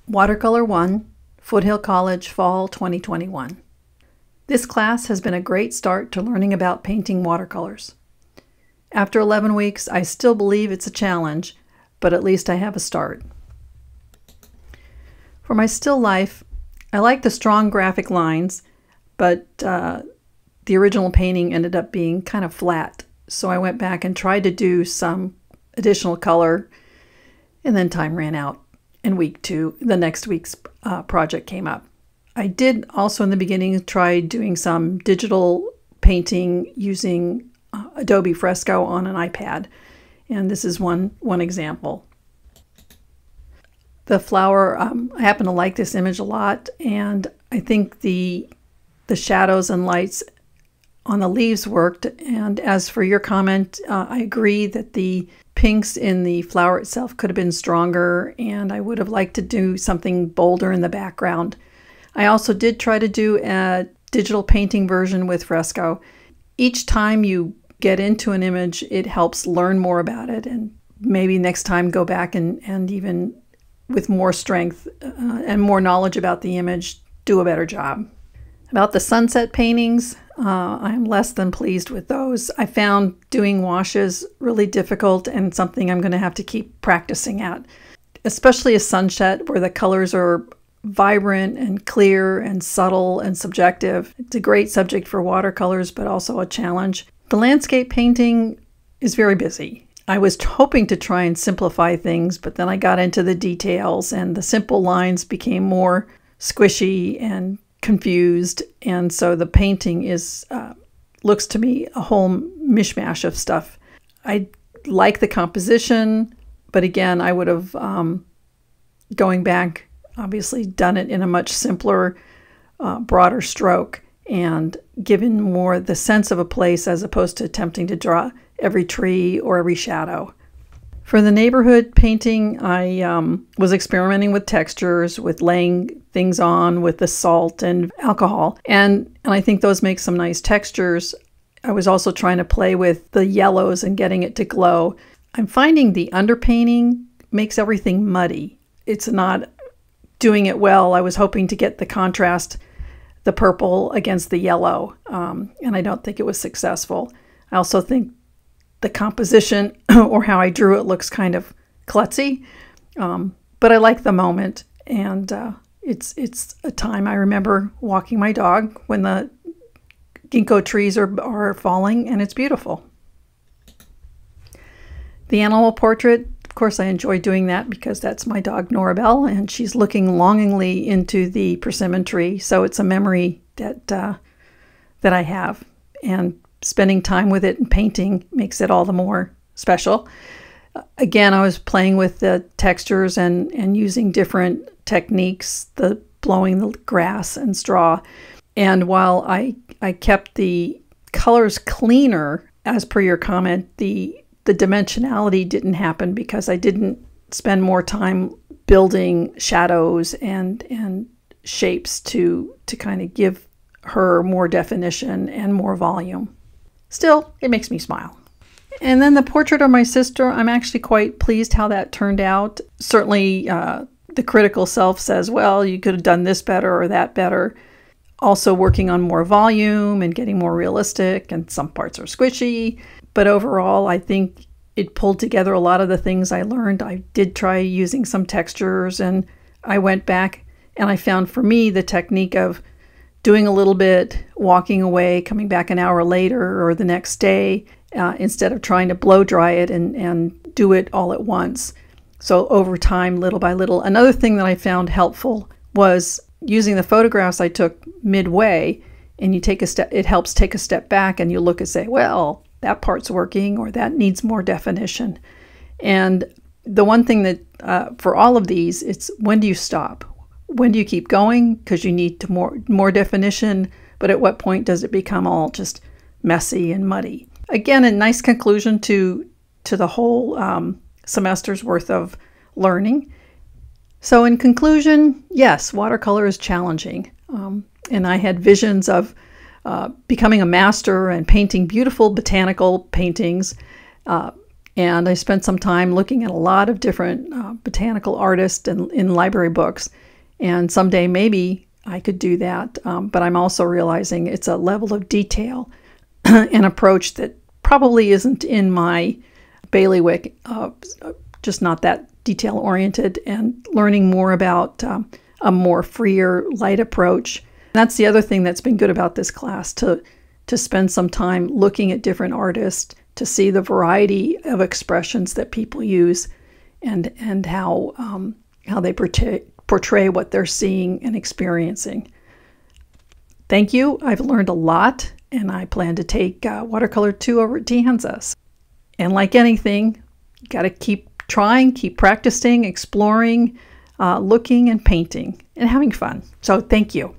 Watercolor 1, Foothill College, Fall 2021. This class has been a great start to learning about painting watercolors. After 11 weeks, I still believe it's a challenge, but at least I have a start. For my still life, I like the strong graphic lines, but the original painting ended up being kind of flat. So I went back and tried to do some additional color, and then time ran out. In week 2, the next week's project came up. I did also in the beginning try doing some digital painting using Adobe Fresco on an iPad, and this is one example. The flower, I happen to like this image a lot, and I think the shadows and lights on the leaves worked. And as for your comment, I agree that the pinks in the flower itself could have been stronger, and I would have liked to do something bolder in the background. I also did try to do a digital painting version with Fresco. Each time you get into an image, it helps learn more about it, and maybe next time go back and even with more strength and more knowledge about the image, do a better job. About the sunset paintings, I'm less than pleased with those. I found doing washes really difficult and something I'm going to have to keep practicing at, especially a sunset where the colors are vibrant and clear and subtle and subjective. It's a great subject for watercolors, but also a challenge. The landscape painting is very busy. I was hoping to try and simplify things, but then I got into the details and the simple lines became more squishy and confused, and so the painting is looks to me a whole mishmash of stuff. I like the composition, but again, I would have going back obviously done it in a much simpler, broader stroke and given more the sense of a place as opposed to attempting to draw every tree or every shadow. For the neighborhood painting, I was experimenting with textures, with laying things on with the salt and alcohol, and I think those make some nice textures. I was also trying to play with the yellows and getting it to glow. I'm finding the underpainting makes everything muddy. It's not doing it well. I was hoping to get the contrast, the purple against the yellow, and I don't think it was successful. I also think the composition or how I drew it looks kind of klutzy, but I like the moment, and it's a time I remember walking my dog when the ginkgo trees are falling, and it's beautiful. The animal portrait, of course, I enjoy doing that because that's my dog Norabelle, and she's looking longingly into the persimmon tree, so it's a memory that that I have, and spending time with it and painting makes it all the more special. Again, I was playing with the textures and using different techniques, the blowing the grass and straw. And while I kept the colors cleaner, as per your comment, the dimensionality didn't happen because I didn't spend more time building shadows and shapes to kind of give her more definition and more volume. Still, it makes me smile. And then the portrait of my sister, I'm actually quite pleased how that turned out. Certainly, the critical self says, well, you could have done this better or that better. Also working on more volume and getting more realistic, and some parts are squishy. But overall, I think it pulled together a lot of the things I learned. I did try using some textures, and I went back and I found for me the technique of doing a little bit, walking away, coming back an hour later or the next day, instead of trying to blow dry it and do it all at once. So over time, little by little. Another thing that I found helpful was using the photographs I took midway, and you take a step, it helps take a step back and you look and say, well, that part's working or that needs more definition. And the one thing that for all of these, it's when do you stop? When do you keep going because you need to more definition, but at what point does it become all just messy and muddy? Again, a nice conclusion to the whole semester's worth of learning. So in conclusion, yes, watercolor is challenging. And I had visions of becoming a master and painting beautiful botanical paintings And I spent some time looking at a lot of different botanical artists in library books. And someday maybe I could do that. But I'm also realizing it's a level of detail and approach that probably isn't in my bailiwick, just not that detail oriented, and learning more about a more freer light approach. That's the other thing that's been good about this class, to spend some time looking at different artists, to see the variety of expressions that people use, and how they portray what they're seeing and experiencing. Thank you. I've learned a lot, and I plan to take Watercolor 2 over at Tienza. And like anything, you got to keep trying, keep practicing, exploring, looking and painting and having fun. So thank you.